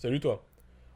Salut toi.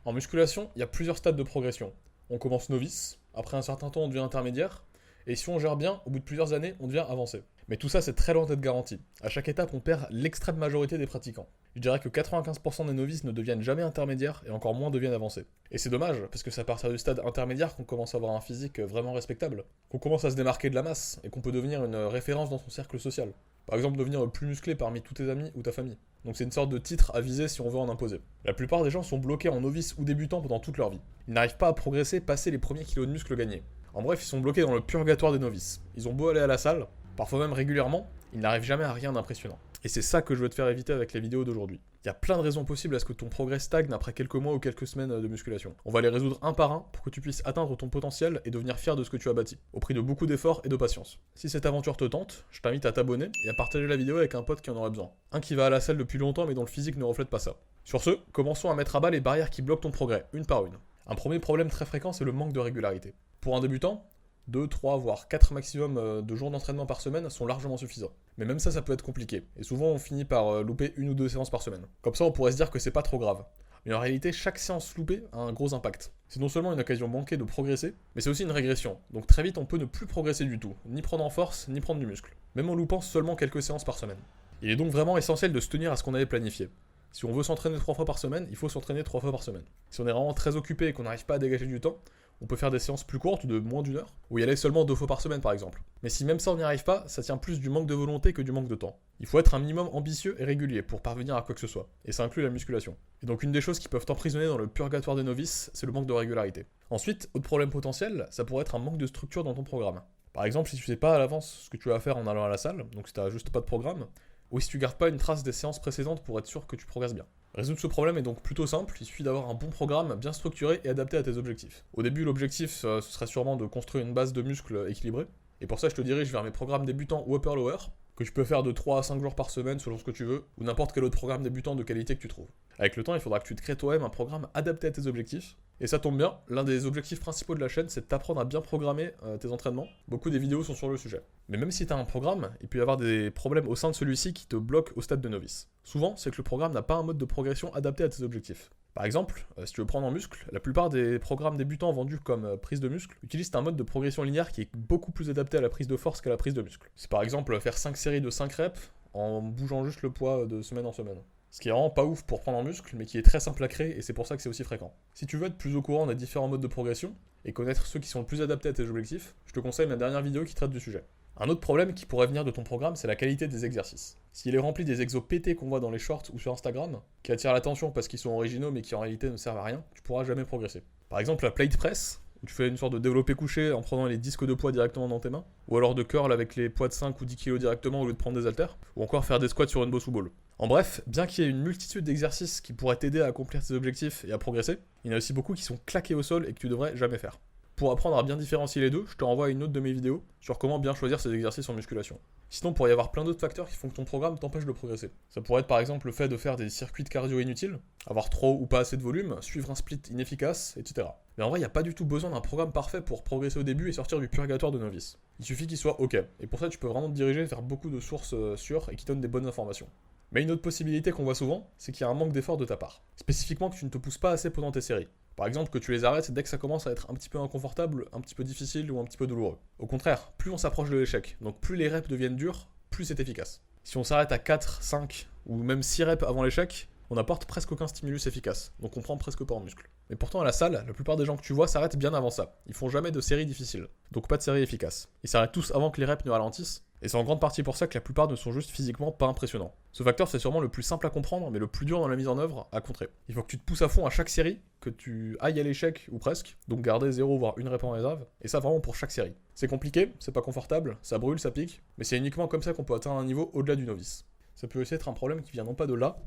En musculation, il y a plusieurs stades de progression. On commence novice, après un certain temps on devient intermédiaire, et si on gère bien, au bout de plusieurs années, on devient avancé. Mais tout ça c'est très loin d'être garanti. À chaque étape on perd l'extrême majorité des pratiquants. Je dirais que 95% des novices ne deviennent jamais intermédiaires et encore moins deviennent avancés. Et c'est dommage, parce que c'est à partir du stade intermédiaire qu'on commence à avoir un physique vraiment respectable, qu'on commence à se démarquer de la masse, et qu'on peut devenir une référence dans son cercle social. Par exemple devenir le plus musclé parmi tous tes amis ou ta famille. Donc c'est une sorte de titre à viser si on veut en imposer. La plupart des gens sont bloqués en novice ou débutants pendant toute leur vie. Ils n'arrivent pas à progresser passer les premiers kilos de muscles gagnés. En bref, ils sont bloqués dans le purgatoire des novices. Ils ont beau aller à la salle, parfois même régulièrement, ils n'arrivent jamais à rien d'impressionnant. Et c'est ça que je veux te faire éviter avec les vidéos d'aujourd'hui. Il y a plein de raisons possibles à ce que ton progrès stagne après quelques mois ou quelques semaines de musculation. On va les résoudre un par un pour que tu puisses atteindre ton potentiel et devenir fier de ce que tu as bâti, au prix de beaucoup d'efforts et de patience. Si cette aventure te tente, je t'invite à t'abonner et à partager la vidéo avec un pote qui en aurait besoin. Un qui va à la salle depuis longtemps mais dont le physique ne reflète pas ça. Sur ce, commençons à mettre à bas les barrières qui bloquent ton progrès, une par une. Un premier problème très fréquent, c'est le manque de régularité. Pour un débutant, 2, 3, voire 4 maximum de jours d'entraînement par semaine sont largement suffisants. Mais même ça peut être compliqué. Et souvent, on finit par louper une ou deux séances par semaine. Comme ça, on pourrait se dire que c'est pas trop grave. Mais en réalité, chaque séance loupée a un gros impact. C'est non seulement une occasion manquée de progresser, mais c'est aussi une régression. Donc très vite, on peut ne plus progresser du tout, ni prendre en force, ni prendre du muscle. Même en loupant seulement quelques séances par semaine. Il est donc vraiment essentiel de se tenir à ce qu'on avait planifié. Si on veut s'entraîner 3 fois par semaine, il faut s'entraîner 3 fois par semaine. Si on est vraiment très occupé et qu'on n'arrive pas à dégager du temps, on peut faire des séances plus courtes, de moins d'une heure, ou y aller seulement 2 fois par semaine par exemple. Mais si même ça on n'y arrive pas, ça tient plus du manque de volonté que du manque de temps. Il faut être un minimum ambitieux et régulier pour parvenir à quoi que ce soit. Et ça inclut la musculation. Et donc une des choses qui peuvent t'emprisonner dans le purgatoire des novices, c'est le manque de régularité. Ensuite, autre problème potentiel, ça pourrait être un manque de structure dans ton programme. Par exemple, si tu sais pas à l'avance ce que tu vas faire en allant à la salle, donc si t'as juste pas de programme, ou si tu gardes pas une trace des séances précédentes pour être sûr que tu progresses bien. Résoudre ce problème est donc plutôt simple, il suffit d'avoir un bon programme bien structuré et adapté à tes objectifs. Au début, l'objectif, ce serait sûrement de construire une base de muscles équilibrée, et pour ça, je te dirige vers mes programmes débutants ou upper-lower, que tu peux faire de 3 à 5 jours par semaine selon ce que tu veux, ou n'importe quel autre programme débutant de qualité que tu trouves. Avec le temps, il faudra que tu te crées toi-même un programme adapté à tes objectifs, et ça tombe bien, l'un des objectifs principaux de la chaîne, c'est de t'apprendre à bien programmer tes entraînements. Beaucoup des vidéos sont sur le sujet. Mais même si tu as un programme, il peut y avoir des problèmes au sein de celui-ci qui te bloquent au stade de novice. Souvent, c'est que le programme n'a pas un mode de progression adapté à tes objectifs. Par exemple, si tu veux prendre en muscle, la plupart des programmes débutants vendus comme prise de muscle utilisent un mode de progression linéaire qui est beaucoup plus adapté à la prise de force qu'à la prise de muscle. C'est par exemple faire 5 séries de 5 reps en bougeant juste le poids de semaine en semaine. Ce qui est vraiment pas ouf pour prendre en muscle, mais qui est très simple à créer et c'est pour ça que c'est aussi fréquent. Si tu veux être plus au courant des différents modes de progression et connaître ceux qui sont le plus adaptés à tes objectifs, je te conseille ma dernière vidéo qui traite du sujet. Un autre problème qui pourrait venir de ton programme, c'est la qualité des exercices. S'il est rempli des exos pétés qu'on voit dans les shorts ou sur Instagram, qui attirent l'attention parce qu'ils sont originaux mais qui en réalité ne servent à rien, tu pourras jamais progresser. Par exemple la plate press, où tu fais une sorte de développé couché en prenant les disques de poids directement dans tes mains, ou alors de curl avec les poids de 5 ou 10 kg directement au lieu de prendre des haltères, ou encore faire des squats sur une boss ou ball. En bref, bien qu'il y ait une multitude d'exercices qui pourraient t'aider à accomplir tes objectifs et à progresser, il y en a aussi beaucoup qui sont claqués au sol et que tu devrais jamais faire. Pour apprendre à bien différencier les deux, je te renvoie à une autre de mes vidéos sur comment bien choisir ces exercices en musculation. Sinon, il pourrait y avoir plein d'autres facteurs qui font que ton programme t'empêche de progresser. Ça pourrait être par exemple le fait de faire des circuits de cardio inutiles, avoir trop ou pas assez de volume, suivre un split inefficace, etc. Mais en vrai, il n'y a pas du tout besoin d'un programme parfait pour progresser au début et sortir du purgatoire de novice. Il suffit qu'il soit ok. Et pour ça, tu peux vraiment te diriger vers beaucoup de sources sûres et qui donnent des bonnes informations. Mais une autre possibilité qu'on voit souvent, c'est qu'il y a un manque d'effort de ta part. Spécifiquement que tu ne te pousses pas assez pendant tes séries. Par exemple, que tu les arrêtes dès que ça commence à être un petit peu inconfortable, un petit peu difficile ou un petit peu douloureux. Au contraire, plus on s'approche de l'échec, donc plus les reps deviennent durs, plus c'est efficace. Si on s'arrête à 4, 5 ou même 6 reps avant l'échec, on n'apporte presque aucun stimulus efficace, donc on prend presque pas en muscle. Mais pourtant à la salle, la plupart des gens que tu vois s'arrêtent bien avant ça. Ils font jamais de séries difficiles, donc pas de séries efficaces. Ils s'arrêtent tous avant que les reps ne ralentissent, et c'est en grande partie pour ça que la plupart ne sont juste physiquement pas impressionnants. Ce facteur c'est sûrement le plus simple à comprendre, mais le plus dur dans la mise en œuvre à contrer. Il faut que tu te pousses à fond à chaque série, que tu ailles à l'échec ou presque, donc garder 0 voire une rep en réserve, et ça vraiment pour chaque série. C'est compliqué, c'est pas confortable, ça brûle, ça pique, mais c'est uniquement comme ça qu'on peut atteindre un niveau au-delà du novice. Ça peut aussi être un problème qui vient non pas de là,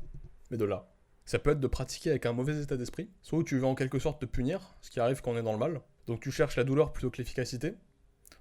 mais de là. Ça peut être de pratiquer avec un mauvais état d'esprit, soit où tu veux en quelque sorte te punir, ce qui arrive quand on est dans le mal, donc tu cherches la douleur plutôt que l'efficacité.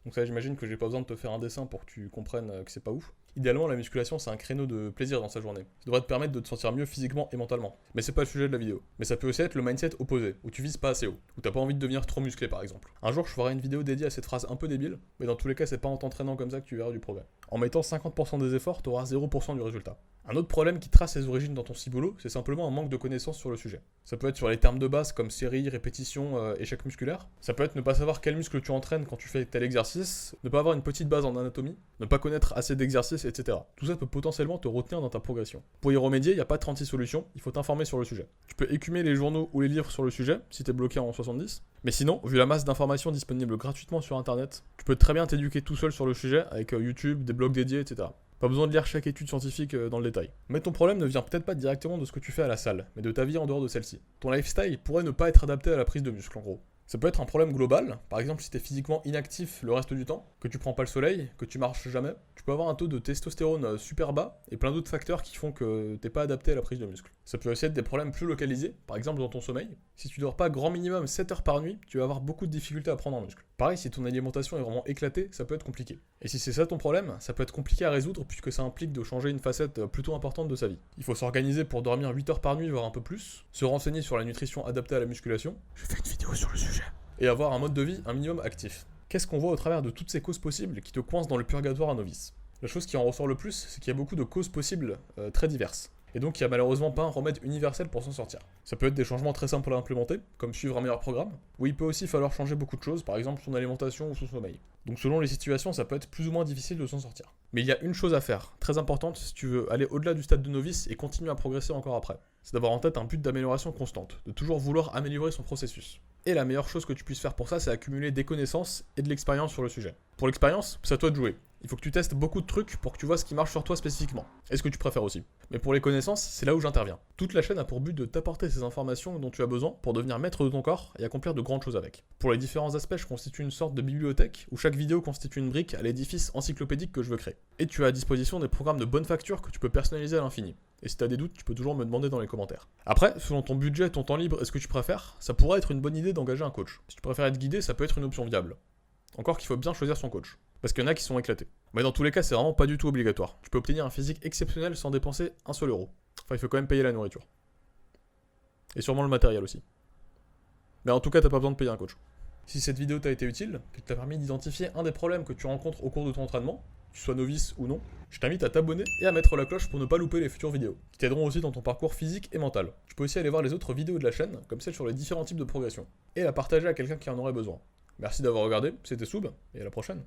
Donc ça, j'imagine que j'ai pas besoin de te faire un dessin pour que tu comprennes que c'est pas ouf. Idéalement, la musculation, c'est un créneau de plaisir dans sa journée. Ça devrait te permettre de te sentir mieux physiquement et mentalement. Mais c'est pas le sujet de la vidéo. Mais ça peut aussi être le mindset opposé, où tu vises pas assez haut, où t'as pas envie de devenir trop musclé par exemple. Un jour, je ferai une vidéo dédiée à cette phrase un peu débile, mais dans tous les cas, c'est pas en t'entraînant comme ça que tu verras du progrès. En mettant 50% des efforts, t'auras 0% du résultat. Un autre problème qui trace ses origines dans ton ciboulot, c'est simplement un manque de connaissances sur le sujet. Ça peut être sur les termes de base comme série, répétition, échec musculaire. Ça peut être ne pas savoir quel muscle tu entraînes quand tu fais tel exercice, ne pas avoir une petite base en anatomie, ne pas connaître assez d'exercices, etc. Tout ça peut potentiellement te retenir dans ta progression. Pour y remédier, il n'y a pas 36 solutions, il faut t'informer sur le sujet. Tu peux écumer les journaux ou les livres sur le sujet, si t'es bloqué en 70. Mais sinon, vu la masse d'informations disponibles gratuitement sur internet, tu peux très bien t'éduquer tout seul sur le sujet avec YouTube, des blogs dédiés, etc. Pas besoin de lire chaque étude scientifique dans le détail. Mais ton problème ne vient peut-être pas directement de ce que tu fais à la salle, mais de ta vie en dehors de celle-ci. Ton lifestyle pourrait ne pas être adapté à la prise de muscle en gros. Ça peut être un problème global, par exemple si t'es physiquement inactif le reste du temps, que tu prends pas le soleil, que tu marches jamais, tu peux avoir un taux de testostérone super bas et plein d'autres facteurs qui font que t'es pas adapté à la prise de muscle. Ça peut aussi être des problèmes plus localisés, par exemple dans ton sommeil. Si tu dors pas grand minimum 7 heures par nuit, tu vas avoir beaucoup de difficultés à prendre en muscle. Pareil, si ton alimentation est vraiment éclatée, ça peut être compliqué. Et si c'est ça ton problème, ça peut être compliqué à résoudre puisque ça implique de changer une facette plutôt importante de sa vie. Il faut s'organiser pour dormir 8 heures par nuit, voire un peu plus, se renseigner sur la nutrition adaptée à la musculation. Je fais une vidéo sur le sujet. Et avoir un mode de vie un minimum actif. Qu'est-ce qu'on voit au travers de toutes ces causes possibles qui te coincent dans le purgatoire à novice? La chose qui en ressort le plus, c'est qu'il y a beaucoup de causes possibles très diverses. Et donc il n'y a malheureusement pas un remède universel pour s'en sortir. Ça peut être des changements très simples à implémenter, comme suivre un meilleur programme, ou il peut aussi falloir changer beaucoup de choses, par exemple son alimentation ou son sommeil. Donc selon les situations, ça peut être plus ou moins difficile de s'en sortir. Mais il y a une chose à faire, très importante si tu veux aller au-delà du stade de novice et continuer à progresser encore après. C'est d'avoir en tête un but d'amélioration constante, de toujours vouloir améliorer son processus. Et la meilleure chose que tu puisses faire pour ça, c'est accumuler des connaissances et de l'expérience sur le sujet. Pour l'expérience, c'est à toi de jouer. Il faut que tu testes beaucoup de trucs pour que tu vois ce qui marche sur toi spécifiquement. Et ce que tu préfères aussi. Mais pour les connaissances, c'est là où j'interviens. Toute la chaîne a pour but de t'apporter ces informations dont tu as besoin pour devenir maître de ton corps et accomplir de grandes choses avec. Pour les différents aspects, je constitue une sorte de bibliothèque où chaque vidéo constitue une brique à l'édifice encyclopédique que je veux créer. Et tu as à disposition des programmes de bonne facture que tu peux personnaliser à l'infini. Et si tu as des doutes, tu peux toujours me demander dans les commentaires. Après, selon ton budget, ton temps libre et ce que tu préfères, ça pourrait être une bonne idée d'engager un coach. Si tu préfères être guidé, ça peut être une option viable. Encore qu'il faut bien choisir son coach. Parce qu'il y en a qui sont éclatés. Mais dans tous les cas, c'est vraiment pas du tout obligatoire. Tu peux obtenir un physique exceptionnel sans dépenser un seul euro. Enfin, il faut quand même payer la nourriture. Et sûrement le matériel aussi. Mais en tout cas, t'as pas besoin de payer un coach. Si cette vidéo t'a été utile, qu'elle t'a permis d'identifier un des problèmes que tu rencontres au cours de ton entraînement, que tu sois novice ou non, je t'invite à t'abonner et à mettre la cloche pour ne pas louper les futures vidéos, qui t'aideront aussi dans ton parcours physique et mental. Tu peux aussi aller voir les autres vidéos de la chaîne, comme celle sur les différents types de progression, et la partager à quelqu'un qui en aurait besoin. Merci d'avoir regardé, c'était Soub, et à la prochaine.